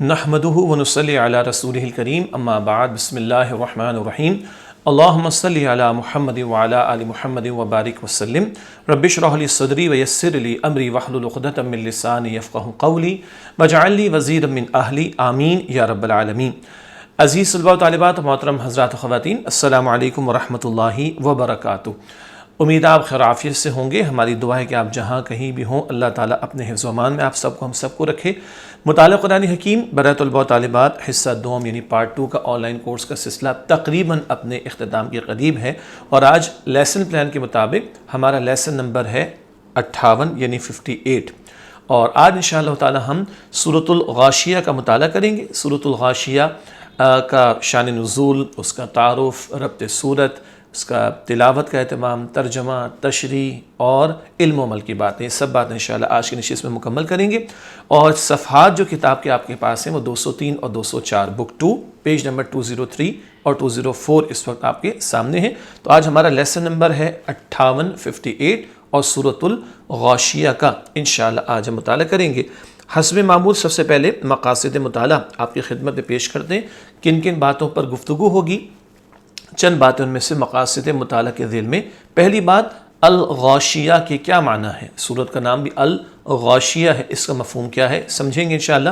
نحمدہ ونصلی علی رسولہ الکریم اما بعد بسم اللہ الرحمن الرحیم اللہم صلی علی محمد وعلی آل محمد وبارک وسلم رب اشرح لی صدری ویسر لی امری واحلل عقدۃ من لسانی یفقہوا قولی واجعل لی وزیرا من اہلی آمین یا رب العالمین۔ عزیز طلباء و طالبات، محترم حضرات و خواتین، السلام علیکم ورحمۃ اللہ وبرکاتہ۔ امید آپ خیر عافیت سے ہوں گے۔ ہماری دعا ہے کہ آپ جہاں کہیں بھی ہوں، اللہ تعالیٰ اپنے حفظ و امان میں آپ سب کو ہم سب کو رکھے۔ مطالعہ قرآن حکیم برائے طلباء و طالبات حصہ دوم یعنی پارٹ 2 کا آن لائن کورس کا سلسلہ تقریباً اپنے اختتام کے قریب ہے، اور آج لیسن پلان کے مطابق ہمارا لیسن نمبر ہے 58 یعنی 58، اور آج انشاءاللہ تعالی ہم سورۃ الغاشیہ کا مطالعہ کریں گے۔ سورۃ الغاشیہ کا شان نزول، اس کا تعارف، ربط صورت، اس کا تلاوت کا اہتمام، ترجمہ، تشریح اور علم و عمل کی باتیں، سب باتیں انشاءاللہ آج کی نشست میں مکمل کریں گے۔ اور صفحات جو کتاب کے آپ کے پاس ہیں وہ 203 اور 204، بک 2 پیج نمبر 203 اور 204 اس وقت آپ کے سامنے ہیں۔ تو آج ہمارا لیسن نمبر ہے 58 اور سورۃ الغاشیہ کا انشاءاللہ آج ہم مطالعہ کریں گے۔ حسب معمول سب سے پہلے مقاصد مطالعہ آپ کی خدمت میں پیش کرتے ہیں، کن کن باتوں پر گفتگو ہوگی۔ چند باتیں ان میں سے مقاصد مطالعہ کے ذیل میں۔ پہلی بات، الغاشیہ کے کیا معنی ہے؟ سورت کا نام بھی الغاشیہ ہے، اس کا مفہوم کیا ہے سمجھیں گے انشاءاللہ۔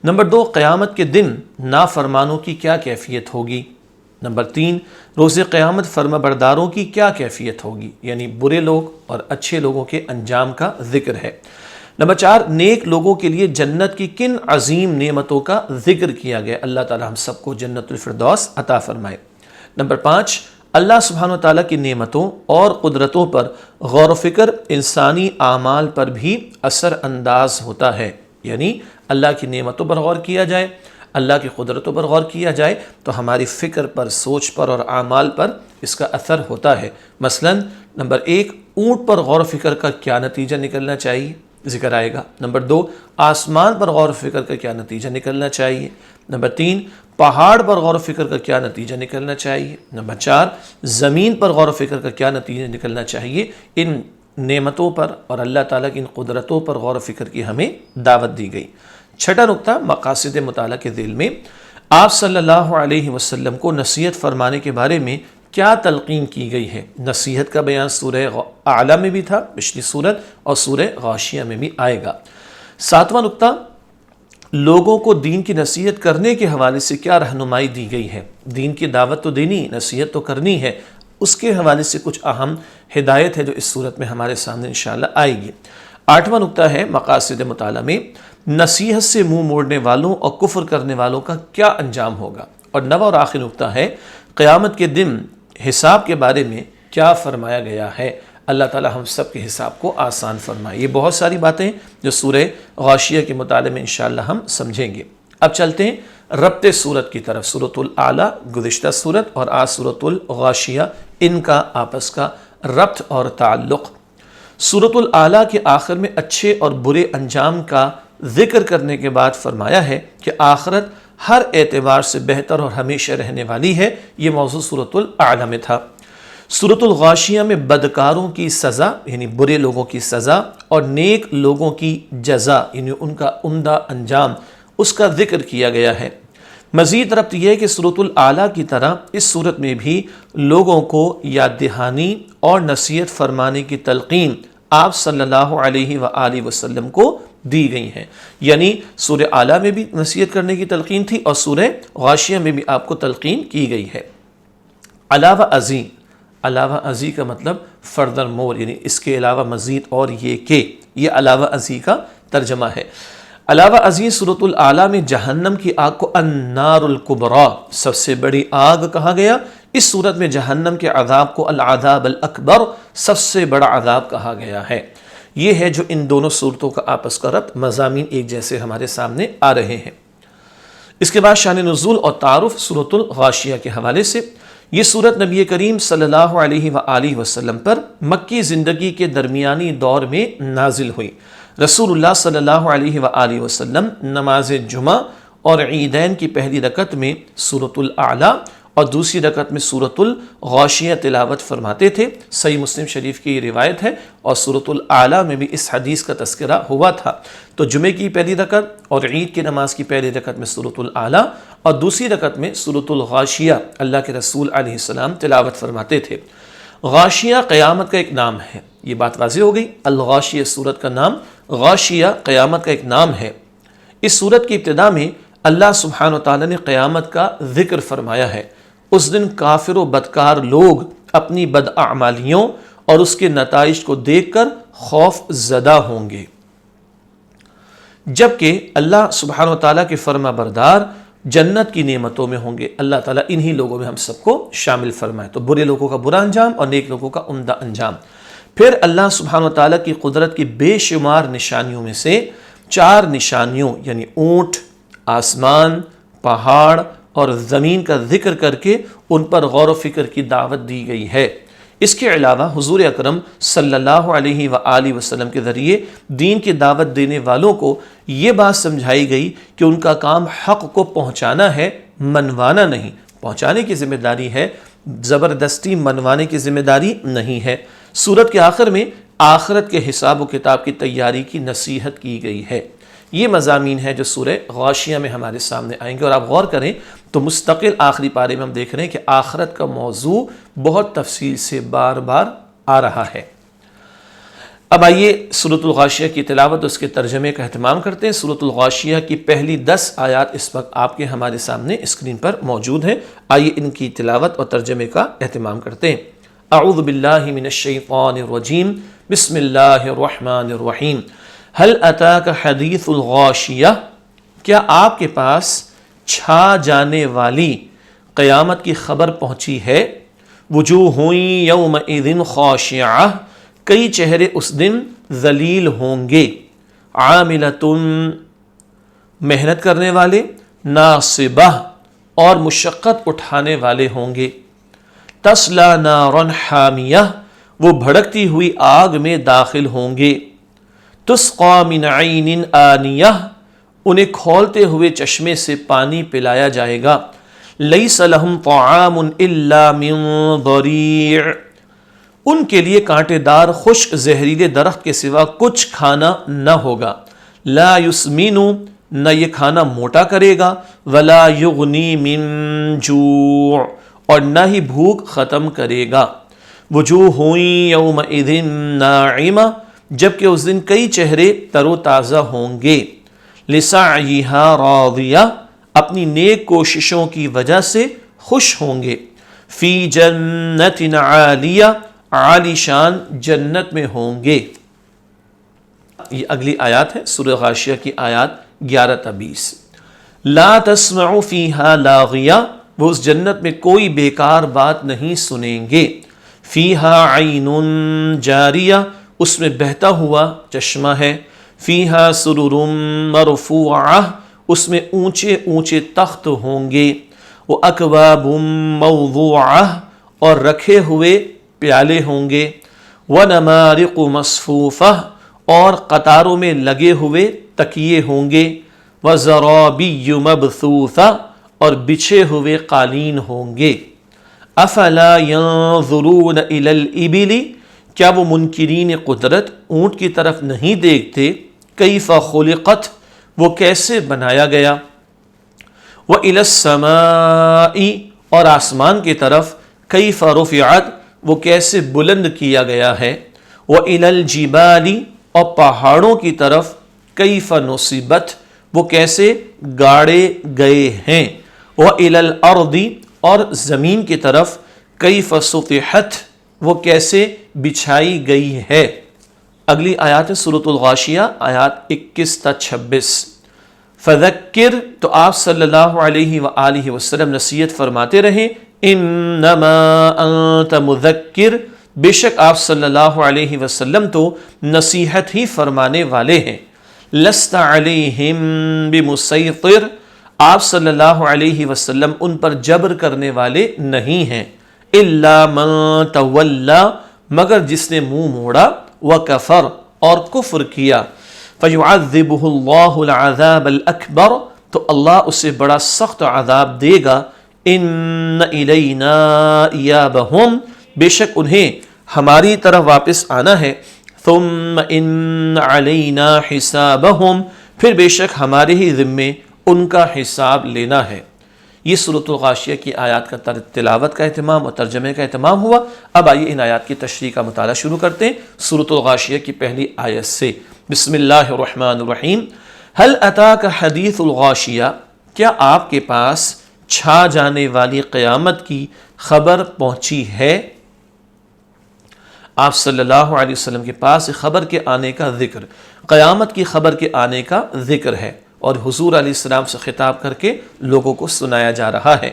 نمبر 2، قیامت کے دن نافرمانوں کی کیا کیفیت ہوگی۔ نمبر 3، روز قیامت فرما برداروں کی کیا کیفیت ہوگی، یعنی برے لوگ اور اچھے لوگوں کے انجام کا ذکر ہے۔ نمبر 4، نیک لوگوں کے لیے جنت کی کن عظیم نعمتوں کا ذکر کیا گیا۔ اللہ تعالی ہم سب کو جنت الفردوس عطا فرمائے۔ نمبر 5، اللہ سبحانہ و تعالیٰ کی نعمتوں اور قدرتوں پر غور و فکر انسانی اعمال پر بھی اثر انداز ہوتا ہے، یعنی اللہ کی نعمتوں پر غور کیا جائے، اللہ کی قدرتوں پر غور کیا جائے تو ہماری فکر پر، سوچ پر اور اعمال پر اس کا اثر ہوتا ہے۔ مثلا نمبر 1، اونٹ پر غور و فکر کا کیا نتیجہ نکلنا چاہیے، ذکر آئے گا۔ نمبر 2، آسمان پر غور و فکر کا کیا نتیجہ نکلنا چاہیے۔ نمبر 3، پہاڑ پر غور و فکر کا کیا نتیجہ نکلنا چاہیے۔ نمبر 4، زمین پر غور و فکر کا کیا نتیجہ نکلنا چاہیے۔ ان نعمتوں پر اور اللہ تعالیٰ کی ان قدرتوں پر غور و فکر کی ہمیں دعوت دی گئی۔ چھٹا نقطہ مقاصد مطالعہ کے ذیل میں، آپ صلی اللہ علیہ وسلم کو نصیحت فرمانے کے بارے میں کیا تلقین کی گئی ہے۔ نصیحت کا بیان سورہ اعلیٰ میں بھی تھا، پچھلی سورت، اور سورہ غاشیہ میں بھی آئے گا۔ ساتواں نقطہ، لوگوں کو دین کی نصیحت کرنے کے حوالے سے کیا رہنمائی دی گئی ہے۔ دین کی دعوت تو دینی، نصیحت تو کرنی ہے، اس کے حوالے سے کچھ اہم ہدایت ہے جو اس صورت میں ہمارے سامنے انشاءاللہ آئے گی۔ آٹھواں نقطہ ہے مقاصد مطالعہ میں، نصیحت سے منہ موڑنے والوں اور کفر کرنے والوں کا کیا انجام ہوگا۔ اور نواں اور آخری نقطہ ہے، قیامت کے دن حساب کے بارے میں کیا فرمایا گیا ہے۔ اللہ تعالی ہم سب کے حساب کو آسان فرمائے۔ یہ بہت ساری باتیں جو سورہ غاشیہ کے مطالعے میں انشاءاللہ ہم سمجھیں گے۔ اب چلتے ہیں ربط صورت کی طرف۔ سورۃ الاعلیٰ گزشتہ صورت اور آج سورۃ الغاشیہ، ان کا آپس کا ربط اور تعلق۔ سورۃ الاعلیٰ کے آخر میں اچھے اور برے انجام کا ذکر کرنے کے بعد فرمایا ہے کہ آخرت ہر اعتبار سے بہتر اور ہمیشہ رہنے والی ہے۔ یہ موضوع سورۃ الاعلیٰ میں تھا۔ سورۃ الغاشیہ میں بدکاروں کی سزا یعنی برے لوگوں کی سزا اور نیک لوگوں کی جزا یعنی ان کا عمدہ انجام، اس کا ذکر کیا گیا ہے۔ مزید ربط یہ ہے کہ سورۃ الاعلیٰ کی طرح اس صورت میں بھی لوگوں کو یاد دہانی اور نصیحت فرمانے کی تلقین آپ صلی اللہ علیہ وآلہ وسلم کو دی گئی ہیں، یعنی سورہ اعلیٰ میں بھی نصیحت کرنے کی تلقین تھی اور سورہ غاشیہ میں بھی آپ کو تلقین کی گئی ہے۔ علاوہ ازیں کا مطلب فردر مور، یعنی اس کے علاوہ مزید، اور یہ علاوہ ازیں کا ترجمہ ہے۔ علاوہ ازیں سورۃ الاعلیٰ میں جہنم کی آگ کو النار الکبریٰ، سب سے بڑی آگ کہا گیا۔ اس صورت میں جہنم کے عذاب کو العذاب الاکبر، سب سے بڑا عذاب کہا گیا ہے۔ یہ ہے جو ان دونوں صورتوں کا آپس کا ربط، مضامین ایک جیسے ہمارے سامنے آ رہے ہیں۔ اس کے بعد شان نزول اور تعارف سورۃ الغاشیہ کے حوالے سے، یہ صورت نبی کریم صلی اللہ علیہ وآلہ وسلم پر مکی زندگی کے درمیانی دور میں نازل ہوئی۔ رسول اللہ صلی اللہ علیہ وآلہ وسلم نماز جمعہ اور عیدین کی پہلی رکعت میں سورۃ الاعلیٰ اور دوسری رکعت میں سورۃ الغاشیہ تلاوت فرماتے تھے۔ صحیح مسلم شریف کی یہ روایت ہے، اور سورۃ الاعلیٰ میں بھی اس حدیث کا تذکرہ ہوا تھا۔ تو جمعے کی پہلی رکعت اور عید کی نماز کی پہلی رکعت میں سورۃ الاعلیٰ اور دوسری رکعت میں سورۃ الغاشیہ اللہ کے رسول علیہ السلام تلاوت فرماتے تھے۔ غاشیہ قیامت کا ایک نام ہے، یہ بات واضح ہو گئی۔ الغاشیہ سورت کا نام، غاشیہ قیامت کا ایک نام ہے۔ اس سورت کی ابتدا میں اللہ سبحانہ وتعالی نے قیامت کا ذکر فرمایا ہے۔ اس دن کافر و بدکار لوگ اپنی بداعمالیوں اور اس کے نتائج کو دیکھ کر خوف زدہ ہوں گے، جبکہ اللہ سبحانہ وتعالی کے فرما بردار جنت کی نعمتوں میں ہوں گے۔ اللہ تعالیٰ انہی لوگوں میں ہم سب کو شامل فرمائے۔ تو برے لوگوں کا برا انجام اور نیک لوگوں کا عمدہ انجام۔ پھر اللہ سبحانہ وتعالی کی قدرت کی بے شمار نشانیوں میں سے 4 نشانیوں یعنی اونٹ، آسمان، پہاڑ اور زمین کا ذکر کر کے ان پر غور و فکر کی دعوت دی گئی ہے۔ اس کے علاوہ حضور اکرم صلی اللہ علیہ وآلہ وسلم کے ذریعے دین کی دعوت دینے والوں کو یہ بات سمجھائی گئی کہ ان کا کام حق کو پہنچانا ہے، منوانا نہیں۔ پہنچانے کی ذمہ داری ہے، زبردستی منوانے کی ذمہ داری نہیں ہے۔ سورت کے آخر میں آخرت کے حساب و کتاب کی تیاری کی نصیحت کی گئی ہے۔ یہ مضامین ہے جو سورہ غاشیہ میں ہمارے سامنے آئیں گے، اور آپ غور کریں تو مستقل آخری پارے میں ہم دیکھ رہے ہیں کہ آخرت کا موضوع بہت تفصیل سے بار بار آ رہا ہے۔ اب آئیے سورۃ الغاشیہ کی تلاوت اور اس کے ترجمے کا اہتمام کرتے ہیں۔ سورۃ الغاشیہ کی پہلی 10 آیات اس وقت آپ کے ہمارے سامنے اسکرین پر موجود ہیں۔ آئیے ان کی تلاوت اور ترجمے کا اہتمام کرتے ہیں۔ اعوذ باللہ من الشیطان الرجیم، بسم اللہ الرحمن الرحیم۔ هل اتاک حدیث الغاشیہ، کیا آپ کے پاس چھا جانے والی قیامت کی خبر پہنچی ہے؟ وجوہ یومئذ خاشعہ، کئی چہرے اس دن ذلیل ہوں گے۔ عاملۃ، محنت کرنے والے، ناصبہ، اور مشقت اٹھانے والے ہوں گے۔ تصلی نارا حامیہ، وہ بھڑکتی ہوئی آگ میں داخل ہوں گے۔ تسقی من عین آنیہ، انہیں کھولتے ہوئے چشمے سے پانی پلایا جائے گا۔ لیس لہم طعام الا من ضریع، ان کے لیے کانٹے دار خشک زہریلے درخت کے سوا کچھ کھانا نہ ہوگا۔ لا یسمن، نہ یہ کھانا موٹا کرے گا، ولا یغنی من جوع، اور نہ ہی بھوک ختم کرے گا۔ وجوہ یومئذ ناعمہ، جبکہ اس دن کئی چہرے تر و تازہ ہوں گے۔ لسعیہا راضیہ، اپنی نیک کوششوں کی وجہ سے خوش ہوں گے۔ فی جنت عالیہ، عالی شان جنت میں ہوں گے۔ یہ اگلی آیات ہے سورہ غاشیہ کی آیات 11 تا 20۔ لا تسمع فیہا لاغیہ، وہ اس جنت میں کوئی بیکار بات نہیں سنیں گے۔ فیہا عین جاریہ، اس میں بہتا ہوا چشمہ ہے۔ فیہا سرر مرفوعہ، اس میں اونچے اونچے تخت ہوں گے۔ واکواب موضوعہ، اور رکھے ہوئے پیالے ہوں گے۔ ونمارق مصفوفہ، اور قطاروں میں لگے ہوئے تکیے ہوں گے۔ وزرابی مبثوثہ، اور بچھے ہوئے قالین ہوں گے۔ افلا ينظرون الى الابل، کیا وہ منکرین قدرت اونٹ کی طرف نہیں دیکھتے؟ کیف خلقت، وہ کیسے بنایا گیا؟ وَإِلَى السَّمَاءِ، اور آسمان کی طرف، کیف رفعت، وہ کیسے بلند کیا گیا ہے؟ وَإِلَى الْجِبَالِ، اور پہاڑوں کی طرف، کیف نصبت، وہ کیسے گاڑے گئے ہیں؟ وَإِلَى الْأَرْضِ، اور زمین کی طرف، کیف سطحت، وہ کیسے بچھائی گئی ہے۔ اگلی آیات سورۃ الغاشیہ آیات 21 تا 26۔ فذکر، تو آپ صلی اللہ علیہ وآلہ وسلم نصیحت فرماتے رہیں۔ انما انت مذکر، بے شک آپ صلی اللہ علیہ وسلم تو نصیحت ہی فرمانے والے ہیں۔ لست علیہم بمسیطر، آپ صلی اللہ علیہ وسلم ان پر جبر کرنے والے نہیں ہیں۔ الا من تولی، مگر جس نے منہ موڑا، وکفر، اور کفر کیا۔ فیعذبہ اللہ العذاب الاکبر، تو اللہ اسے بڑا سخت عذاب دے گا۔ ان الینا ایابہم، بے شک انہیں ہماری طرف واپس آنا ہے، ثم ان علینا حسابہم، پھر بے شک ہمارے ہی ذمے ان کا حساب لینا ہے۔ یہ سورۃ الغاشیہ کی آیات کا تلاوت کا اہتمام اور ترجمے کا اہتمام ہوا۔ اب آئیے ان آیات کی تشریح کا مطالعہ شروع کرتے ہیں سورۃ الغاشیہ کی پہلی آیت سے۔ بسم اللہ الرحمن الرحیم۔ هل اتاک حدیث الغاشیہ، کیا آپ کے پاس چھا جانے والی قیامت کی خبر پہنچی ہے؟ آپ صلی اللہ علیہ وسلم کے پاس خبر کے آنے کا ذکر، قیامت کی خبر کے آنے کا ذکر ہے، اور حضور علیہ السلام سے خطاب کر کے لوگوں کو سنایا جا رہا ہے۔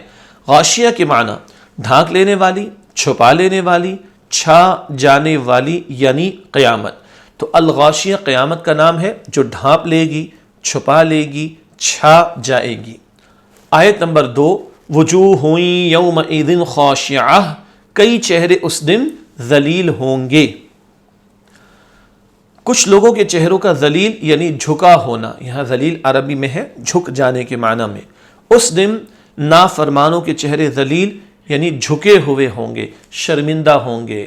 غاشیہ کے معنی ڈھانک لینے والی، چھپا لینے والی، چھا جانے والی یعنی قیامت۔ تو الغاشیہ قیامت کا نام ہے جو ڈھانپ لے گی، چھپا لے گی، چھا جائے گی۔ آیت نمبر 2، وجوہ یومئذ خاشعہ، کئی چہرے اس دن ذلیل ہوں گے۔ کچھ لوگوں کے چہروں کا ذلیل یعنی جھکا ہونا، یہاں ذلیل عربی میں ہے جھک جانے کے معنی میں۔ اس دن نافرمانوں کے چہرے ذلیل یعنی جھکے ہوئے ہوں گے، شرمندہ ہوں گے،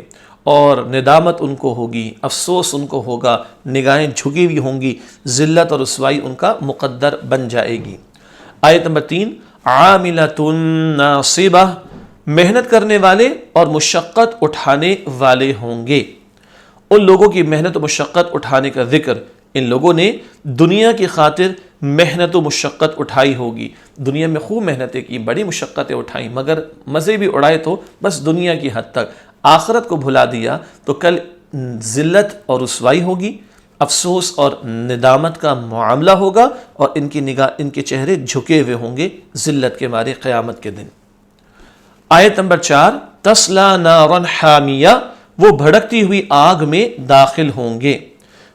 اور ندامت ان کو ہوگی، افسوس ان کو ہوگا، نگاہیں جھکی ہوئی ہوں گی، ذلت اور رسوائی ان کا مقدر بن جائے گی۔ آیت نمبر 3، عاملۃ ناصبہ، محنت کرنے والے اور مشقت اٹھانے والے ہوں گے۔ ان لوگوں کی محنت و مشقت اٹھانے کا ذکر، ان لوگوں نے دنیا کی خاطر محنت و مشقت اٹھائی ہوگی، دنیا میں خوب محنتیں کی، بڑی مشقتیں اٹھائیں، مگر مزے بھی اڑائے تو بس دنیا کی حد تک، آخرت کو بھلا دیا تو کل ذلت اور رسوائی ہوگی، افسوس اور ندامت کا معاملہ ہوگا، اور ان کے چہرے جھکے ہوئے ہوں گے ذلت کے مارے قیامت کے دن۔ آیت نمبر 4، تسلا نارا حامیہ، وہ بھڑکتی ہوئی آگ میں داخل ہوں گے۔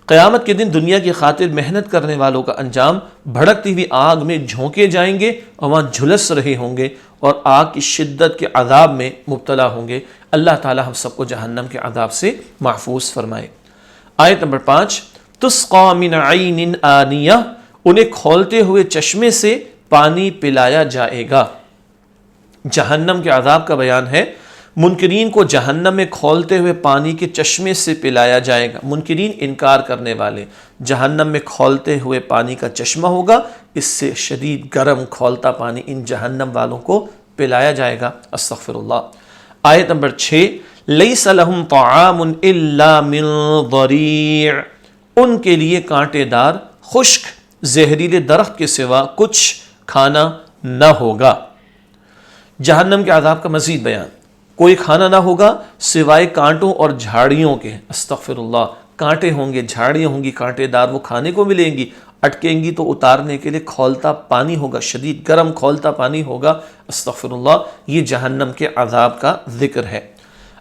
قیامت کے دن دنیا کی خاطر محنت کرنے والوں کا انجام بھڑکتی ہوئی آگ میں جھونکے جائیں گے، اور وہاں جھلس رہے ہوں گے اور آگ کی شدت کے عذاب میں مبتلا ہوں گے۔ اللہ تعالی ہم سب کو جہنم کے عذاب سے محفوظ فرمائے۔ آیت نمبر 5، تسقی من عین آنیہ، انہیں کھولتے ہوئے چشمے سے پانی پلایا جائے گا۔ جہنم کے عذاب کا بیان ہے، منکرین کو جہنم میں کھولتے ہوئے پانی کے چشمے سے پلایا جائے گا۔ منکرین انکار کرنے والے، جہنم میں کھولتے ہوئے پانی کا چشمہ ہوگا، اس سے شدید گرم کھولتا پانی ان جہنم والوں کو پلایا جائے گا۔ استغفر اللہ۔ آیت نمبر 6، لیس لہم طعام الا من ضریع، ان کے لیے کانٹے دار خشک زہریلے درخت کے سوا کچھ کھانا نہ ہوگا۔ جہنم کے عذاب کا مزید بیان، کوئی کھانا نہ ہوگا سوائے کانٹوں اور جھاڑیوں کے۔ استغفر اللہ، کانٹے ہوں گے، جھاڑیاں ہوں گی کانٹے دار، وہ کھانے کو ملیں گی، اٹکیں گی تو اتارنے کے لیے کھولتا پانی ہوگا، شدید گرم کھولتا پانی ہوگا۔ استغفر اللہ، یہ جہنم کے عذاب کا ذکر ہے۔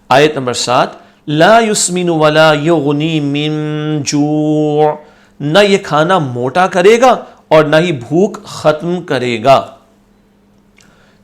آیت نمبر 7، لا یسمن ولا یغنی من جوع، نہ یہ کھانا موٹا کرے گا اور نہ ہی بھوک ختم کرے گا۔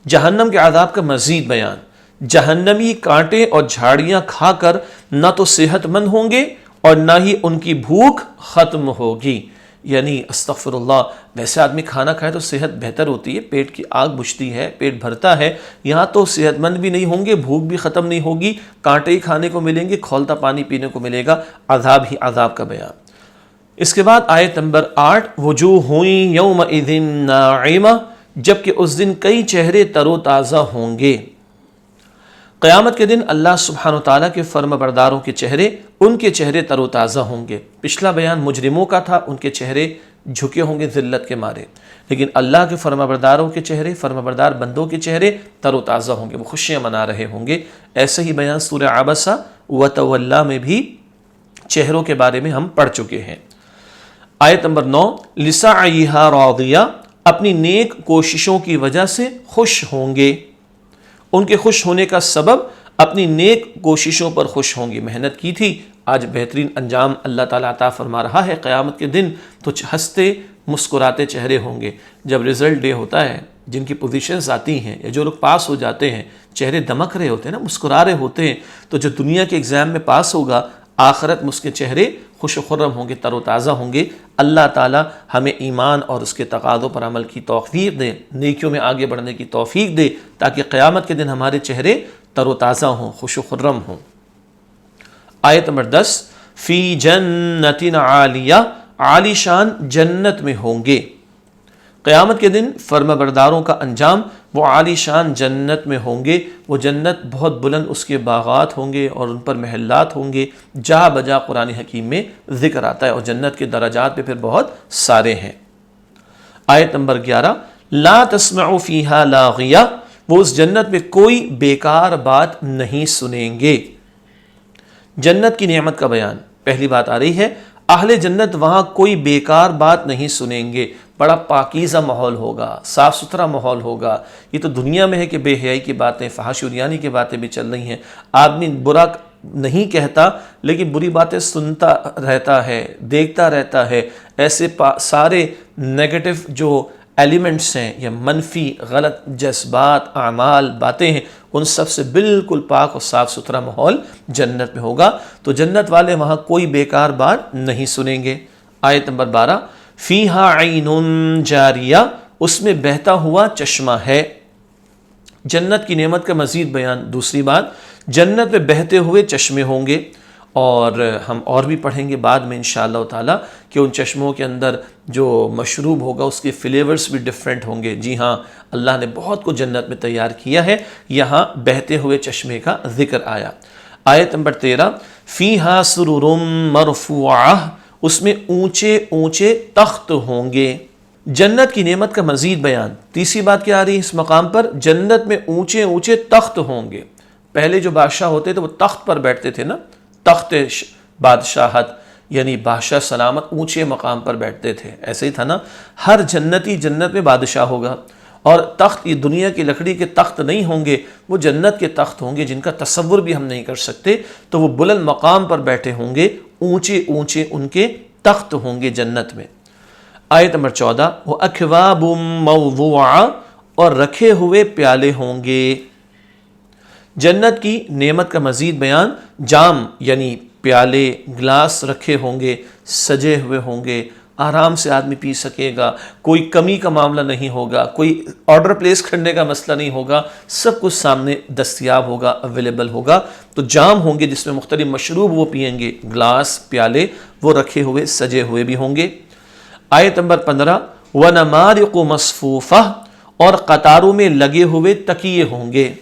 جہنم کے عذاب کا مزید بیان، جہنمی کانٹے اور جھاڑیاں کھا کر نہ تو صحت مند ہوں گے اور نہ ہی ان کی بھوک ختم ہوگی۔ یعنی استغفر اللہ، ویسے آدمی کھانا کھائے تو صحت بہتر ہوتی ہے، پیٹ کی آگ بجھتی ہے، پیٹ بھرتا ہے، یہاں تو صحت مند بھی نہیں ہوں گے، بھوک بھی ختم نہیں ہوگی، کانٹے ہی کھانے کو ملیں گے، کھولتا پانی پینے کو ملے گا، عذاب ہی عذاب کا بیان۔ اس کے بعد آیت نمبر 8، وجوہ یومئذ ناعمہ، جبکہ اس دن کئی چہرے تر و تازہ ہوں گے۔ قیامت کے دن اللہ سبحانہ وتعالیٰ کے فرما برداروں کے چہرے، ان کے چہرے تر و تازہ ہوں گے۔ پچھلا بیان مجرموں کا تھا، ان کے چہرے جھکے ہوں گے ذلت کے مارے، لیکن اللہ کے فرما برداروں کے چہرے، فرما بردار بندوں کے چہرے تر و تازہ ہوں گے، وہ خوشیاں منا رہے ہوں گے۔ ایسے ہی بیان سورہ عبسہ وتولیٰ میں بھی چہروں کے بارے میں ہم پڑھ چکے ہیں۔ آیت نمبر 9، لسعیہا راضیہ، اپنی نیک کوششوں کی وجہ سے خوش ہوں گے۔ ان کے خوش ہونے کا سبب اپنی نیک کوششوں پر خوش ہوں گے، محنت کی تھی، آج بہترین انجام اللہ تعالیٰ عطا فرما رہا ہے۔ قیامت کے دن تو ہنستے مسکراتے چہرے ہوں گے۔ جب رزلٹ ڈے ہوتا ہے، جن کی پوزیشنز آتی ہیں یا جو لوگ پاس ہو جاتے ہیں، چہرے دمک رہے ہوتے ہیں نا، مسکرا رہے ہوتے ہیں، تو جو دنیا کے ایگزام میں پاس ہوگا، آخرت میں اس کے چہرے خوش و خرم ہوں گے، تر و تازہ ہوں گے۔ اللہ تعالی ہمیں ایمان اور اس کے تقاضوں پر عمل کی توفیق دے، نیکیوں میں آگے بڑھنے کی توفیق دے، تاکہ قیامت کے دن ہمارے چہرے تر و تازہ ہوں، خوش و خرم ہوں۔ آیت نمبر 10، فی جنت عالیہ، عالی شان جنت میں ہوں گے۔ قیامت کے دن فرما برداروں کا انجام وہ عالی شان جنت میں ہوں گے۔ وہ جنت بہت بلند اس کے باغات ہوں گے اور ان پر محلات ہوں گے، جا بجا قرآن حکیم میں ذکر آتا ہے، اور جنت کے درجات پہ پھر بہت سارے ہیں۔ آیت نمبر 11، لا تسمع فیہا لاغیہ، وہ اس جنت میں کوئی بیکار بات نہیں سنیں گے۔ جنت کی نعمت کا بیان، پہلی بات آ رہی ہے، اہل جنت وہاں کوئی بیکار بات نہیں سنیں گے، بڑا پاکیزہ ماحول ہوگا، صاف ستھرا ماحول ہوگا۔ یہ تو دنیا میں ہے کہ بے حیائی کی باتیں، فحش عریانی کی باتیں بھی چل رہی ہیں، آدمی برا نہیں کہتا لیکن بری باتیں سنتا رہتا ہے، دیکھتا رہتا ہے۔ ایسے سارے نیگیٹو جو ایلیمنٹس ہیں یا منفی غلط جذبات، اعمال، باتیں ہیں، ان سب سے بالکل پاک اور صاف ستھرا ماحول جنت میں ہوگا۔ تو جنت والے وہاں کوئی بیکار بات نہیں سنیں گے۔ آیت نمبر 12، فیہا عین جاریہ، اس میں بہتا ہوا چشمہ ہے۔ جنت کی نعمت کا مزید بیان، دوسری بات، جنت میں بہتے ہوئے چشمے ہوں گے، اور ہم اور بھی پڑھیں گے بعد میں انشاءاللہ تعالیٰ کہ ان چشموں کے اندر جو مشروب ہوگا اس کے فلیورز بھی ڈیفرنٹ ہوں گے۔ جی ہاں، اللہ نے بہت کو جنت میں تیار کیا ہے، یہاں بہتے ہوئے چشمے کا ذکر آیا۔ آیت نمبر 13، فیہا سرر مرفوعہ، اس میں اونچے اونچے تخت ہوں گے۔ جنت کی نعمت کا مزید بیان، تیسری بات کیا آ رہی ہے اس مقام پر، جنت میں اونچے اونچے تخت ہوں گے۔ پہلے جو بادشاہ ہوتے تھے وہ تخت پر بیٹھتے تھے نا، تخت بادشاہت، یعنی بادشاہ سلامت اونچے مقام پر بیٹھتے تھے، ایسے ہی تھا نا۔ ہر جنتی جنت میں بادشاہ ہوگا، اور تخت یہ دنیا کی لکڑی کے تخت نہیں ہوں گے، وہ جنت کے تخت ہوں گے جن کا تصور بھی ہم نہیں کر سکتے۔ تو وہ بلند مقام پر بیٹھے ہوں گے، اونچے اونچے ان کے تخت ہوں گے جنت میں۔ آیت نمبر 14، وَأَكْوَابٌ مَوْضُوعَةٌ، اور رکھے ہوئے پیالے ہوں گے۔ جنت کی نعمت کا مزید بیان، جام یعنی پیالے، گلاس رکھے ہوں گے، سجے ہوئے ہوں گے، آرام سے آدمی پی سکے گا، کوئی کمی کا معاملہ نہیں ہوگا، کوئی آرڈر پلیس کرنے کا مسئلہ نہیں ہوگا، سب کچھ سامنے دستیاب ہوگا، اویلیبل ہوگا۔ تو جام ہوں گے جس میں مختلف مشروب وہ پئیں گے، گلاس، پیالے وہ رکھے ہوئے سجے ہوئے بھی ہوں گے۔ آیت نمبر 15، وَنَمَارِقُ مَصْفُوفَةٌ، اور قطاروں میں لگے ہوئے تکیے ہوں گے۔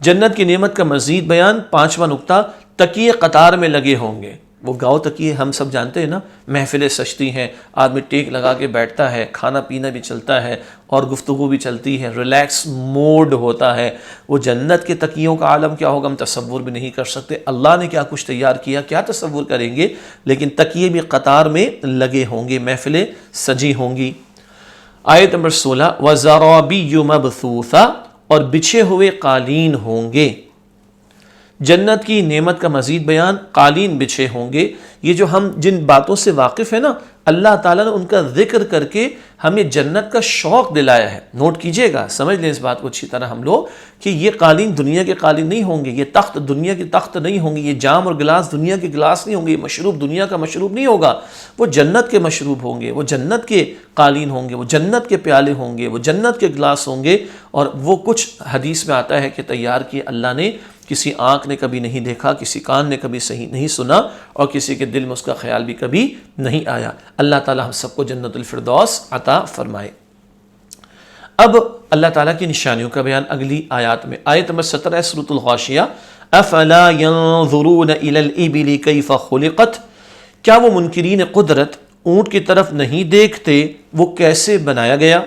جنت کی نعمت کا مزید بیان، پانچواں نقطہ، تکیے قطار میں لگے ہوں گے۔ وہ گاؤ تکیے ہم سب جانتے ہیں نا، محفلیں سجتی ہیں، آدمی ٹیک لگا کے بیٹھتا ہے، کھانا پینا بھی چلتا ہے اور گفتگو بھی چلتی ہے، ریلیکس موڈ ہوتا ہے۔ وہ جنت کے تکیوں کا عالم کیا ہوگا ہم تصور بھی نہیں کر سکتے، اللہ نے کیا کچھ تیار کیا، کیا تصور کریں گے۔ لیکن تکیے بھی قطار میں لگے ہوں گے، محفلیں سجی ہوں گی۔ آیت نمبر 16، وَزَرَابِيُّ مَبْثُوثَةٌ، اور بچھے ہوئے قالین ہوں گے۔ جنت کی نعمت کا مزید بیان، قالین بچھے ہوں گے۔ یہ جو ہم جن باتوں سے واقف ہیں نا، اللہ تعالیٰ نے ان کا ذکر کر کے ہمیں جنت کا شوق دلایا ہے۔ نوٹ کیجئے گا، سمجھ لیں اس بات کو اچھی طرح ہم لوگ، کہ یہ قالین دنیا کے قالین نہیں ہوں گے، یہ تخت دنیا کے تخت نہیں ہوں گے، یہ جام اور گلاس دنیا کے گلاس نہیں ہوں گے، یہ مشروب دنیا کا مشروب نہیں ہوگا، وہ جنت کے مشروب ہوں گے، وہ جنت کے قالین ہوں گے، وہ جنت کے پیالے ہوں گے، وہ جنت کے گلاس ہوں گے۔ اور وہ کچھ حدیث میں آتا ہے کہ تیار کیے اللہ نے، کسی آنکھ نے کبھی نہیں دیکھا، کسی کان نے کبھی صحیح نہیں سنا، اور کسی کے دل میں اس کا خیال بھی کبھی نہیں آیا۔ اللہ تعالیٰ ہم سب کو جنت الفردوس عطا فرمائے۔ اب اللہ تعالیٰ کی نشانیوں کا بیان اگلی آیات میں۔ آیت نمبر 17 سورۃ الغاشیہ، افلا ينظرون الى الابل كيف خلقت، کیا وہ منکرین قدرت اونٹ کی طرف نہیں دیکھتے وہ کیسے بنایا گیا۔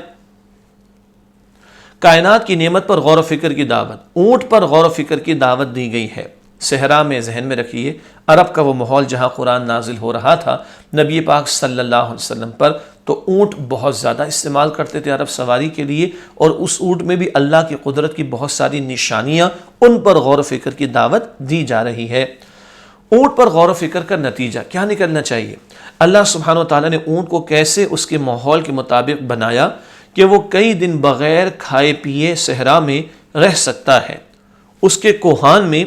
کائنات کی نعمت پر غور و فکر کی دعوت، اونٹ پر غور و فکر کی دعوت دی گئی ہے۔ صحرا میں ذہن میں رکھیے، عرب کا وہ ماحول جہاں قرآن نازل ہو رہا تھا نبی پاک صلی اللہ علیہ وسلم پر، تو اونٹ بہت زیادہ استعمال کرتے تھے عرب سواری کے لیے، اور اس اونٹ میں بھی اللہ کی قدرت کی بہت ساری نشانیاں، ان پر غور و فکر کی دعوت دی جا رہی ہے۔ اونٹ پر غور و فکر کا نتیجہ کیا نکلنا چاہیے؟ اللہ سبحانہ و تعالیٰ نے اونٹ کو کیسے اس کے ماحول کے مطابق بنایا کہ وہ کئی دن بغیر کھائے پیے صحرا میں رہ سکتا ہے۔ اس کے کوہان میں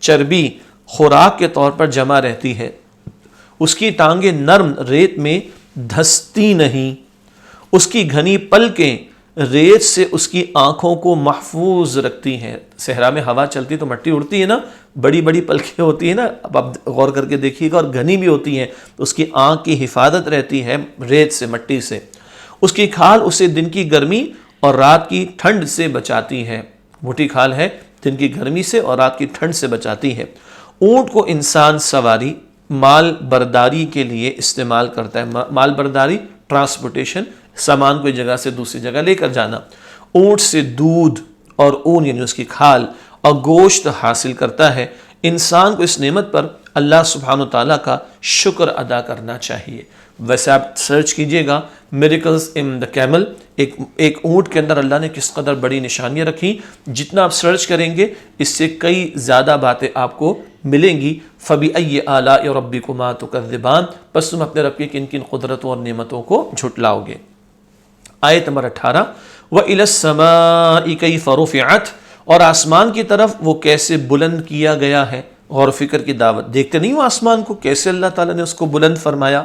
چربی، خوراک کے طور پر جمع رہتی ہے، اس کی ٹانگیں نرم ریت میں دھستی نہیں، اس کی گھنی پلکیں ریت سے اس کی آنکھوں کو محفوظ رکھتی ہیں۔ صحرا میں ہوا چلتی تو مٹی اڑتی ہے نا، بڑی بڑی پلکیں ہوتی ہیں نا، اب آپ غور کر کے دیکھیے گا، اور گھنی بھی ہوتی ہیں، تو اس کی آنکھ کی حفاظت رہتی ہے ریت سے، مٹی سے۔ اس کی کھال اسے دن کی گرمی اور رات کی ٹھنڈ سے بچاتی ہے، موٹی کھال ہے، دن کی گرمی سے اور رات کی ٹھنڈ سے بچاتی ہے۔ اونٹ کو انسان سواری، مال برداری کے لیے استعمال کرتا ہے۔ مال برداری، ٹرانسپورٹیشن، سامان کوئی جگہ سے دوسری جگہ لے کر جانا۔ اونٹ سے دودھ اور اون یعنی اس کی کھال اور گوشت حاصل کرتا ہے۔ انسان کو اس نعمت پر اللہ سبحانہ و تعالیٰ کا شکر ادا کرنا چاہیے۔ ویسے آپ سرچ کیجئے گا میریکلز ان دا کیمل، ایک اونٹ کے اندر اللہ نے کس قدر بڑی نشانیاں رکھی، جتنا آپ سرچ کریں گے اس سے کئی زیادہ باتیں آپ کو ملیں گی۔ فَبِأَيِّ آلَاءِ رَبِّكُمَا تُكَذِّبَانِ، بس تم اپنے رب کی کن کن قدرتوں اور نعمتوں کو جھٹلاؤ گے۔ آیت نمبر 18، وَإِلَى السَّمَاءِ كَيْفَ رُفِعَتْ، اور آسمان کی طرف وہ کیسے بلند کیا گیا ہے۔ غور و فکر کی دعوت، دیکھتے نہیں ہو آسمان کو کیسے اللہ تعالیٰ نے اس کو بلند فرمایا۔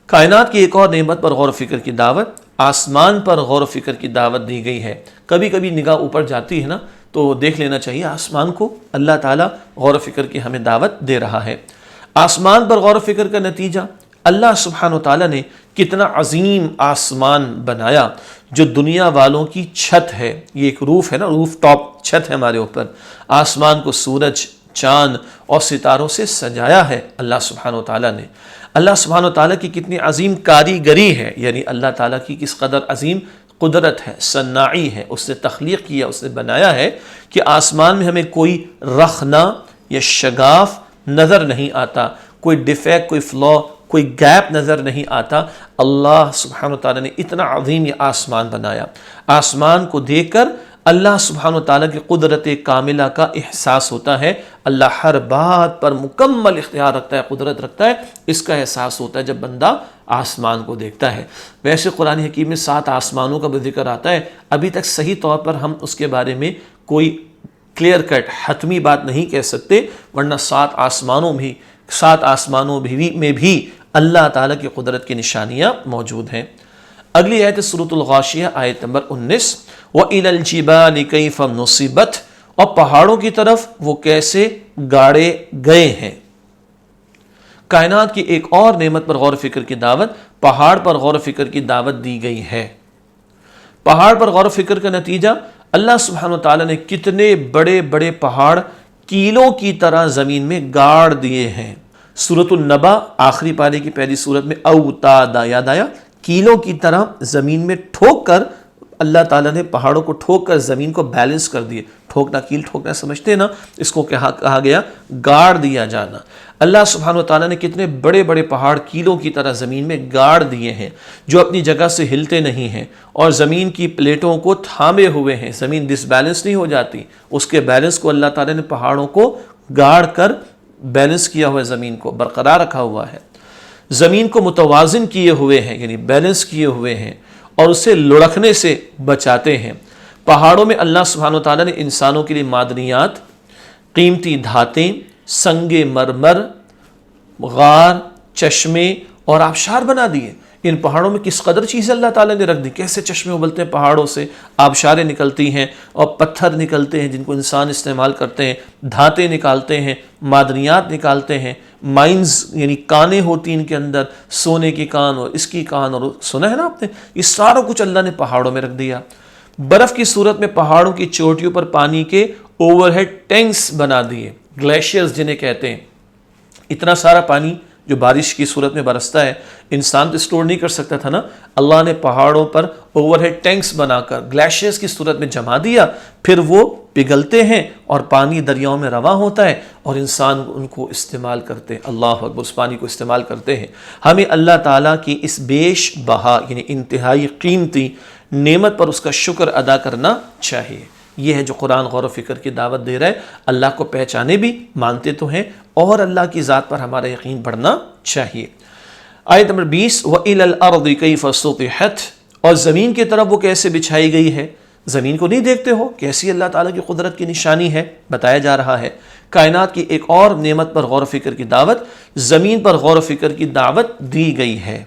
کائنات کی ایک اور نعمت پر غور و فکر کی دعوت، آسمان پر غور و فکر کی دعوت دی گئی ہے۔ کبھی کبھی نگاہ اوپر جاتی ہے نا تو دیکھ لینا چاہیے آسمان کو اللہ تعالیٰ غور و فکر کی ہمیں دعوت دے رہا ہے۔ آسمان پر غور و فکر کا نتیجہ، اللہ سبحانہ و تعالیٰ نے کتنا عظیم آسمان بنایا جو دنیا والوں کی چھت ہے۔ یہ ایک روف ہے نا، روف ٹاپ چھت ہے ہمارے اوپر۔ آسمان کو سورج، چاند اور ستاروں سے سجایا ہے اللہ سبحانہ و تعالیٰ نے۔ اللہ سبحانہ و تعالیٰ کی کتنی عظیم کاریگری ہے، یعنی اللہ تعالیٰ کی کس قدر عظیم قدرت ہے، صناعی ہے، اس نے تخلیق کیا، اس نے بنایا ہے کہ آسمان میں ہمیں کوئی رخنہ یا شگاف نظر نہیں آتا، کوئی ڈیفیکٹ، کوئی فلا، کوئی گیپ نظر نہیں آتا۔ اللہ سبحانہ و تعالیٰ نے اتنا عظیم یہ آسمان بنایا۔ آسمان کو دیکھ کر اللہ سبحانہ و تعالیٰ کی قدرت کاملہ کا احساس ہوتا ہے۔ اللہ ہر بات پر مکمل اختیار رکھتا ہے، قدرت رکھتا ہے، اس کا احساس ہوتا ہے جب بندہ آسمان کو دیکھتا ہے۔ ویسے قرآن حکیم میں 7 آسمانوں کا بھی ذکر آتا ہے، ابھی تک صحیح طور پر ہم اس کے بارے میں کوئی کلیئر کٹ حتمی بات نہیں کہہ سکتے، ورنہ 7 آسمانوں میں بھی اللہ تعالیٰ کی قدرت کی نشانیاں موجود ہیں۔ اگلی آیت سورۃ الغاشیہ، آیت نمبر 19، وَإِلَى الْجِبَالِ كَيْفَ نُصِبَتْ، اور پہاڑوں کی طرف وہ کیسے گاڑے گئے ہیں۔ کائنات کی ایک اور نعمت پر غور و فکر کی دعوت، پہاڑ پر غور و فکر کی دعوت دی گئی ہے۔ پہاڑ پر غور و فکر کا نتیجہ، اللہ سبحانہ و تعالیٰ نے کتنے بڑے بڑے پہاڑ کیلوں کی طرح زمین میں گاڑ دیے ہیں۔ سورۃ النبا آخری پارے کی پہلی سورت میں اوتادا یاد آیا، کیلوں کی طرح زمین میں ٹھوک کر اللہ تعالیٰ نے پہاڑوں کو ٹھوک کر زمین کو بیلنس کر دیے۔ ٹھوکنا، کیل ٹھوکنا سمجھتے ہیں نا، اس کو کہا گیا گاڑ دیا جانا۔ اللہ سبحانہ و تعالیٰ نے کتنے بڑے بڑے پہاڑ کیلوں کی طرح زمین میں گاڑ دیے ہیں، جو اپنی جگہ سے ہلتے نہیں ہیں اور زمین کی پلیٹوں کو تھامے ہوئے ہیں، زمین ڈس بیلنس نہیں ہو جاتی۔ اس کے بیلنس کو اللہ تعالیٰ نے پہاڑوں کو گاڑ کر بیلنس کیا ہوا ہے، زمین کو برقرار رکھا ہوا ہے، زمین کو متوازن کیے ہوئے ہیں، یعنی بیلنس کیے ہوئے ہیں، اور اسے لڑکنے سے بچاتے ہیں۔ پہاڑوں میں اللہ سبحانہ و تعالیٰ نے انسانوں کے لیے معدنیات، قیمتی دھاتیں، سنگ مرمر، غار، چشمے اور آبشار بنا دیے۔ ان پہاڑوں میں کس قدر چیزیں اللہ تعالیٰ نے رکھ دی، کیسے چشمے ابلتے ہیں پہاڑوں سے، آبشاریں نکلتی ہیں اور پتھر نکلتے ہیں جن کو انسان استعمال کرتے ہیں، دھاتیں نکالتے ہیں، معدنیات نکالتے ہیں، مائنز یعنی کانیں ہوتی ہیں ان کے اندر، سونے کی کان اور اس کی کان، اور سنا ہے نا آپ نے، یہ سارا کچھ اللہ نے پہاڑوں میں رکھ دیا۔ برف کی صورت میں پہاڑوں کی چوٹیوں پر پانی کے اوور ہیڈ ٹینکس بنا دیے، گلیشیئرز جنہیں کہتے ہیں۔ اتنا سارا پانی جو بارش کی صورت میں برستا ہے، انسان تو اسٹور نہیں کر سکتا تھا نا، اللہ نے پہاڑوں پر اوور ہیڈ ٹینکس بنا کر گلیشیئرز کی صورت میں جما دیا، پھر وہ پگھلتے ہیں اور پانی دریاؤں میں رواں ہوتا ہے اور انسان ان کو استعمال کرتے ہیں۔ اللہ اکبر، اس پانی کو استعمال کرتے ہیں۔ ہمیں اللہ تعالیٰ کی اس بیش بہا یعنی انتہائی قیمتی نعمت پر اس کا شکر ادا کرنا چاہیے۔ یہ ہے جو قرآن غور و فکر کی دعوت دے رہا ہے۔ اللہ کو پہچانے بھی، مانتے تو ہیں، اور اللہ کی ذات پر ہمارا یقین بڑھنا چاہیے۔ آیت نمبر 20، وَإِلَى الْأَرْضِ كَيْفَ سُطِحَتْ، اور زمین کی طرف وہ کیسے بچھائی گئی ہے۔ زمین کو نہیں دیکھتے ہو، کیسی اللہ تعالیٰ کی قدرت کی نشانی ہے، بتایا جا رہا ہے۔ کائنات کی ایک اور نعمت پر غور و فکر کی دعوت، زمین پر غور و فکر کی دعوت دی گئی ہے۔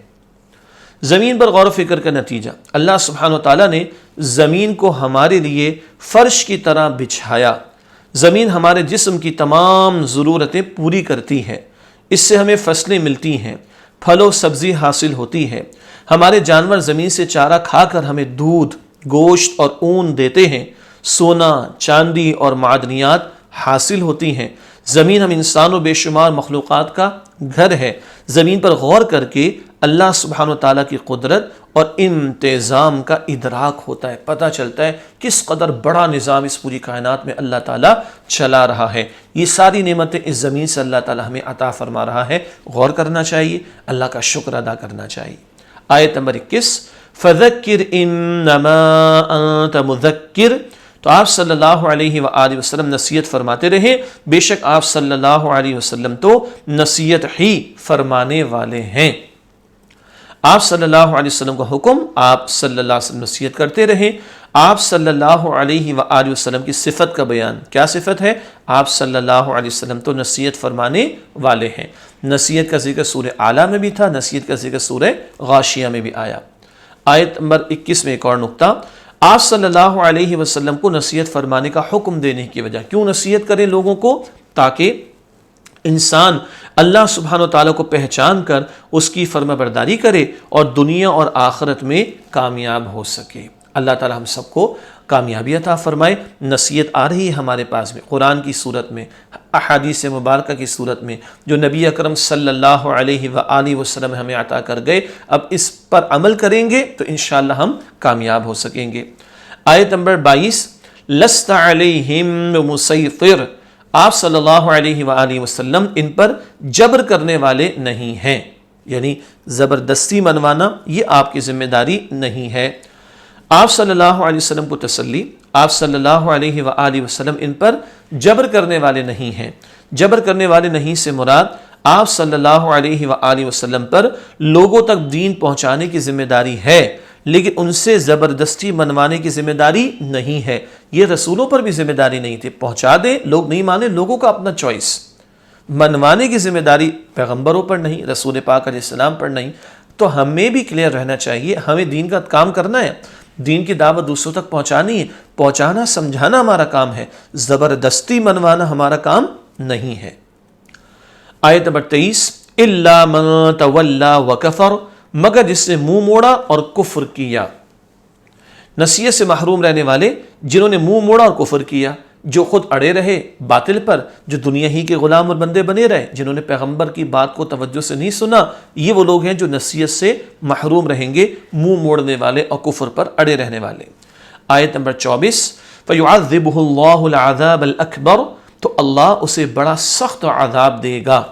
زمین پر غور و فکر کا نتیجہ، اللہ سبحانہ و تعالیٰ نے زمین کو ہمارے لیے فرش کی طرح بچھایا۔ زمین ہمارے جسم کی تمام ضرورتیں پوری کرتی ہے، اس سے ہمیں فصلیں ملتی ہیں، پھل و سبزی حاصل ہوتی ہے، ہمارے جانور زمین سے چارہ کھا کر ہمیں دودھ، گوشت اور اون دیتے ہیں، سونا، چاندی اور معدنیات حاصل ہوتی ہیں۔ زمین ہم انسان و بے شمار مخلوقات کا گھر ہے۔ زمین پر غور کر کے اللہ سبحانہ وتعالیٰ کی قدرت اور انتظام کا ادراک ہوتا ہے، پتہ چلتا ہے کس قدر بڑا نظام اس پوری کائنات میں اللہ تعالیٰ چلا رہا ہے۔ یہ ساری نعمتیں اس زمین سے اللہ تعالیٰ ہمیں عطا فرما رہا ہے، غور کرنا چاہیے، اللہ کا شکر ادا کرنا چاہیے۔ آیت نمبر 21، فَذَكِّرْ إِنَّمَا أَنْتَ مُذَكِّرْ، تو آپ صلی اللہ علیہ وآلہ وسلم نصیحت فرماتے رہے، بے شک آپ صلی اللہ علیہ وسلم تو نصیحت ہی فرمانے والے ہیں۔ آپ صلی اللہ علیہ وسلم کا حکم، آپ صلی اللہ علیہ وسلم نصیحت کرتے رہے۔ آپ صلی اللہ علیہ وآلہ وسلم کی صفت کا بیان، کیا صفت ہے؟ آپ صلی اللہ علیہ وسلم تو نصیحت فرمانے والے ہیں۔ نصیحت کا ذکر سورہ اعلیٰ میں بھی تھا، نصیحت کا ذکر سورہ غاشیہ میں بھی آیا۔ آیت نمبر 21 میں ایک اور نقطہ، آپ صلی اللہ علیہ وسلم کو نصیحت فرمانے کا حکم دینے کی وجہ، کیوں نصیحت کریں لوگوں کو؟ تاکہ انسان اللہ سبحانہ وتعالیٰ کو پہچان کر اس کی فرما برداری کرے اور دنیا اور آخرت میں کامیاب ہو سکے۔ اللہ تعالیٰ ہم سب کو کامیابی عطا فرمائے۔ نصیحت آ رہی ہے ہمارے پاس میں، قرآن کی صورت میں، احادیث مبارکہ کی صورت میں، جو نبی اکرم صلی اللہ علیہ وآلہ وسلم ہمیں عطا کر گئے۔ اب اس پر عمل کریں گے تو انشاءاللہ ہم کامیاب ہو سکیں گے۔ آیت نمبر 22، لست علیہم مسیطر، آپ صلی اللہ علیہ وآلہ وسلم ان پر جبر کرنے والے نہیں ہیں، یعنی زبردستی منوانا یہ آپ کی ذمہ داری نہیں ہے۔ آپ صلی اللہ علیہ وسلم کو تسلی، آپ صلی اللہ علیہ وآلہ وسلم ان پر جبر کرنے والے نہیں ہیں۔ جبر کرنے والے نہیں سے مراد آپ صلی اللہ علیہ وآلہ وسلم پر لوگوں تک دین پہنچانے کی ذمہ داری ہے، لیکن ان سے زبردستی منوانے کی ذمہ داری نہیں ہے۔ یہ رسولوں پر بھی ذمہ داری نہیں تھی، پہنچا دیں، لوگ نہیں مانے، لوگوں کا اپنا چوائس۔ منوانے کی ذمہ داری پیغمبروں پر نہیں، رسول پاک علیہ السلام پر نہیں۔ تو ہمیں بھی کلیئر رہنا چاہیے، ہمیں دین کا کام کرنا ہے، دین کی دعوت دوسروں تک پہنچانی ہے، پہنچانا سمجھانا ہمارا کام ہے، زبردستی منوانا ہمارا کام نہیں ہے۔ آیت نمبر 23، اِلَّا مَن تَوَلَّا وَكَفَرَ، مگر جس نے منہ موڑا اور کفر کیا۔ نصیحت سے محروم رہنے والے جنہوں نے منہ موڑا اور کفر کیا، جو خود اڑے رہے باطل پر، جو دنیا ہی کے غلام اور بندے بنے رہے، جنہوں نے پیغمبر کی بات کو توجہ سے نہیں سنا، یہ وہ لوگ ہیں جو نصیحت سے محروم رہیں گے، منہ موڑنے والے اور کفر پر اڑے رہنے والے۔ آیت نمبر 24، فَيُعَذِّبُهُ اللَّهُ الْعَذَابَ الْأَكْبَرَ، تو اللہ اسے بڑا سخت عذاب دے گا۔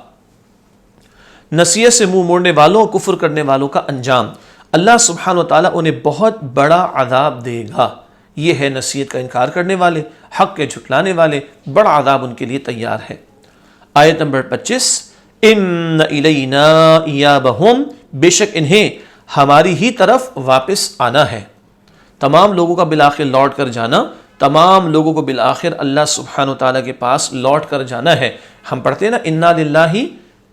نصیحت سے منہ موڑنے والوں اور کفر کرنے والوں کا انجام، اللہ سبحانہ وتعالیٰ انہیں بہت بڑا عذاب دے گا۔ یہ ہے نصیحت کا انکار کرنے والے، حق کے جھٹلانے والے، بڑا عذاب ان کے لیے تیار ہے۔ آیت نمبر 25، ان الینا ایابہم، بے شک انہیں ہماری ہی طرف واپس آنا ہے۔ تمام لوگوں کا بالآخر لوٹ کر جانا، تمام لوگوں کو بالآخر اللہ سبحانہ وتعالیٰ کے پاس لوٹ کر جانا ہے۔ ہم پڑھتے ہیں نا انا للہ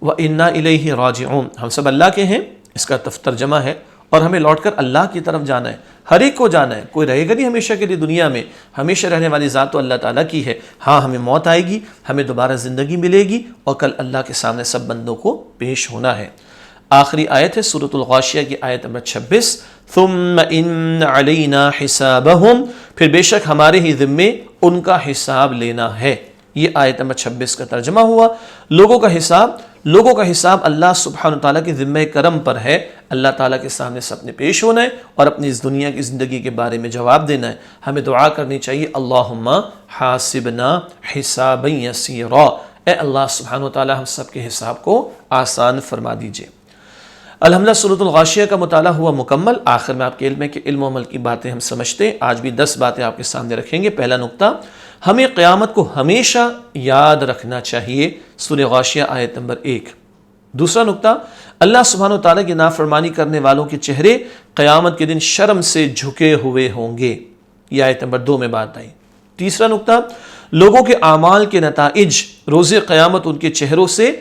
و انا الیہ راجعون، ہم سب اللہ کے ہیں، اس کا ترجمہ ہے، اور ہمیں لوٹ کر اللہ کی طرف جانا ہے۔ ہر ایک کو جانا ہے، کوئی رہے گا نہیں ہمیشہ کے لیے دنیا میں، ہمیشہ رہنے والی ذات تو اللہ تعالیٰ کی ہے۔ ہاں ہمیں موت آئے گی، ہمیں دوبارہ زندگی ملے گی، اور کل اللہ کے سامنے سب بندوں کو پیش ہونا ہے۔ آخری آیت ہے سورۃ الغاشیہ کی آیت نمبر 26، ثم ان علینا حسابہم، پھر بے شک ہمارے ہی ذمے ان کا حساب لینا ہے۔ یہ آیت نمبر 26 کا ترجمہ ہوا۔ لوگوں کا حساب اللہ سبحانہ تعالیٰ کے ذمہ کرم پر ہے۔ اللہ تعالیٰ کے سامنے سب نے پیش ہونا ہے اور اپنی اس دنیا کی زندگی کے بارے میں جواب دینا ہے۔ ہمیں دعا کرنی چاہیے، اللہم حاسبنا حسابا یسیرا، اے اللہ سبحانہ تعالیٰ ہم سب کے حساب کو آسان فرما دیجئے۔ الحمدللہ سورۃ الغاشیہ کا مطالعہ ہوا مکمل۔ آخر میں آپ کے علم ہے کہ علم و عمل کی باتیں ہم سمجھتے ہیں، آج بھی 10 باتیں آپ کے سامنے رکھیں گے۔ پہلا نقطہ، ہمیں قیامت کو ہمیشہ یاد رکھنا چاہیے، سورہ غاشیہ آیت نمبر 1۔ دوسرا نقطہ، اللہ سبحانہ وتعالیٰ کی نافرمانی کرنے والوں کے چہرے قیامت کے دن شرم سے جھکے ہوئے ہوں گے، یہ آیت نمبر 2 میں بات آئی۔ تیسرا نقطہ، لوگوں کے اعمال کے نتائج روز قیامت ان کے چہروں سے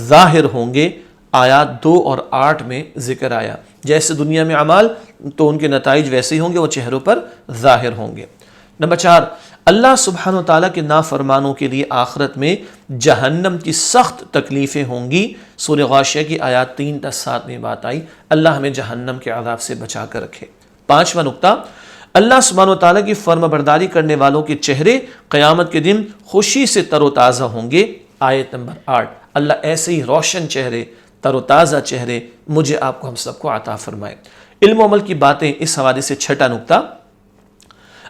ظاہر ہوں گے۔ آیات 2 اور 8 میں ذکر آیا، جیسے دنیا میں اعمال تو ان کے نتائج ویسے ہی ہوں گے، وہ چہروں پر ظاہر ہوں گے۔ نمبر 4، اللہ سبحانہ و تعالیٰ کے نافرمانوں کے لیے آخرت میں جہنم کی سخت تکلیفیں ہوں گی۔ سورہ غاشیہ کی آیات 3 تا 7 میں بات آئی، اللہ ہمیں جہنم کے عذاب سے بچا کر رکھے۔ 5واں نقطہ، اللہ سبحانہ و تعالیٰ کی فرما برداری کرنے والوں کے چہرے قیامت کے دن خوشی سے تر و تازہ ہوں گے۔ آیت نمبر 8، اللہ ایسے ہی روشن چہرے، تر و تازہ چہرے مجھے آپ کو ہم سب کو عطا فرمائے۔ علم و عمل کی باتیں، اس حوالے سے 6واں نقطہ،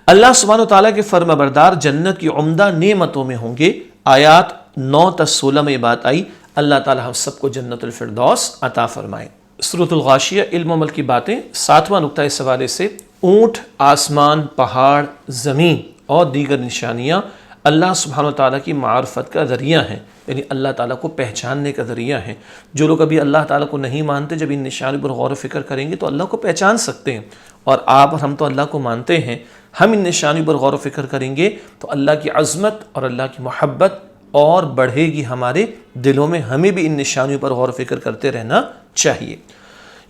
اللہ سبحانہ و تعالیٰ کے فرما بردار جنت کی عمدہ نعمتوں میں ہوں گے۔ آیات 9 تا 16 میں یہ بات آئی، اللہ تعالیٰ ہم سب کو جنت الفردوس عطا فرمائے۔ سورۃ الغاشیہ، علم و عمل کی باتیں، 7واں نقطہ اس حوالے سے، اونٹ، آسمان، پہاڑ، زمین اور دیگر نشانیاں اللہ سبحانہ و تعالیٰ کی معرفت کا ذریعہ ہیں، یعنی اللہ تعالیٰ کو پہچاننے کا ذریعہ ہیں۔ جو لوگ ابھی اللہ تعالیٰ کو نہیں مانتے، جب ان نشانیوں پر غور و فکر کریں گے تو اللہ کو پہچان سکتے ہیں۔ اور آپ اور ہم تو اللہ کو مانتے ہیں، ہم ان نشانیوں پر غور و فکر کریں گے تو اللہ کی عظمت اور اللہ کی محبت اور بڑھے گی ہمارے دلوں میں۔ ہمیں بھی ان نشانیوں پر غور و فکر کرتے رہنا چاہیے۔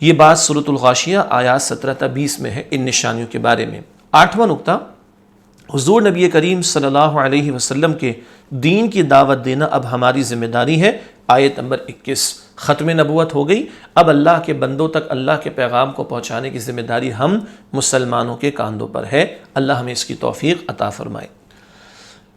یہ بات سورۃ الغاشیہ آیات 17 تا 20 میں ہے ان نشانیوں کے بارے میں۔ 8واں نقطہ، حضور نبی کریم صلی اللہ علیہ وسلم کے دین کی دعوت دینا اب ہماری ذمہ داری ہے۔ آیت نمبر 21، ختم نبوت ہو گئی، اب اللہ کے بندوں تک اللہ کے پیغام کو پہنچانے کی ذمہ داری ہم مسلمانوں کے کاندھوں پر ہے۔ اللہ ہمیں اس کی توفیق عطا فرمائے۔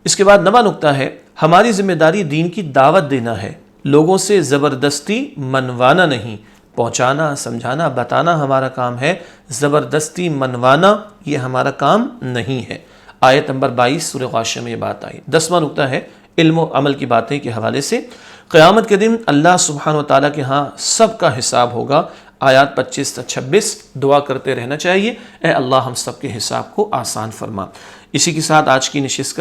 اس کے بعد 9واں نقطہ ہے، ہماری ذمہ داری دین کی دعوت دینا ہے، لوگوں سے زبردستی منوانا نہیں۔ پہنچانا، سمجھانا، بتانا ہمارا کام ہے، زبردستی منوانا یہ ہمارا کام نہیں ہے۔ آیت نمبر 22 سورہ غاشیہ میں یہ بات آئی۔ 10واں نقطہ ہے، علم و عمل کی باتیں کے حوالے سے، قیامت کے دن اللہ سبحانہ و تعالیٰ کے ہاں سب کا حساب ہوگا۔ آیات 25 تا 26، دعا کرتے رہنا چاہیے، اے اللہ ہم سب کے حساب کو آسان فرما۔ اسی کے ساتھ آج کی نشست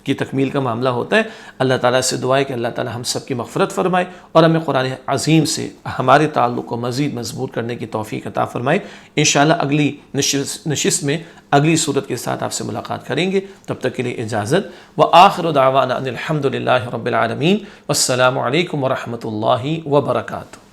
کی تکمیل کا معاملہ ہوتا ہے۔ اللہ تعالیٰ سے دعا ہے کہ اللہ تعالیٰ ہم سب کی مغفرت فرمائے اور ہمیں قرآن عظیم سے ہمارے تعلق کو مزید مضبوط کرنے کی توفیق عطا فرمائے۔ انشاءاللہ اگلی نشست میں اگلی صورت کے ساتھ آپ سے ملاقات کریں گے، تب تک کے لیے اجازت۔ وآخر دعوانا ان الحمد للہ رب العالمین، والسلام علیکم ورحمۃ اللہ وبرکاتہ۔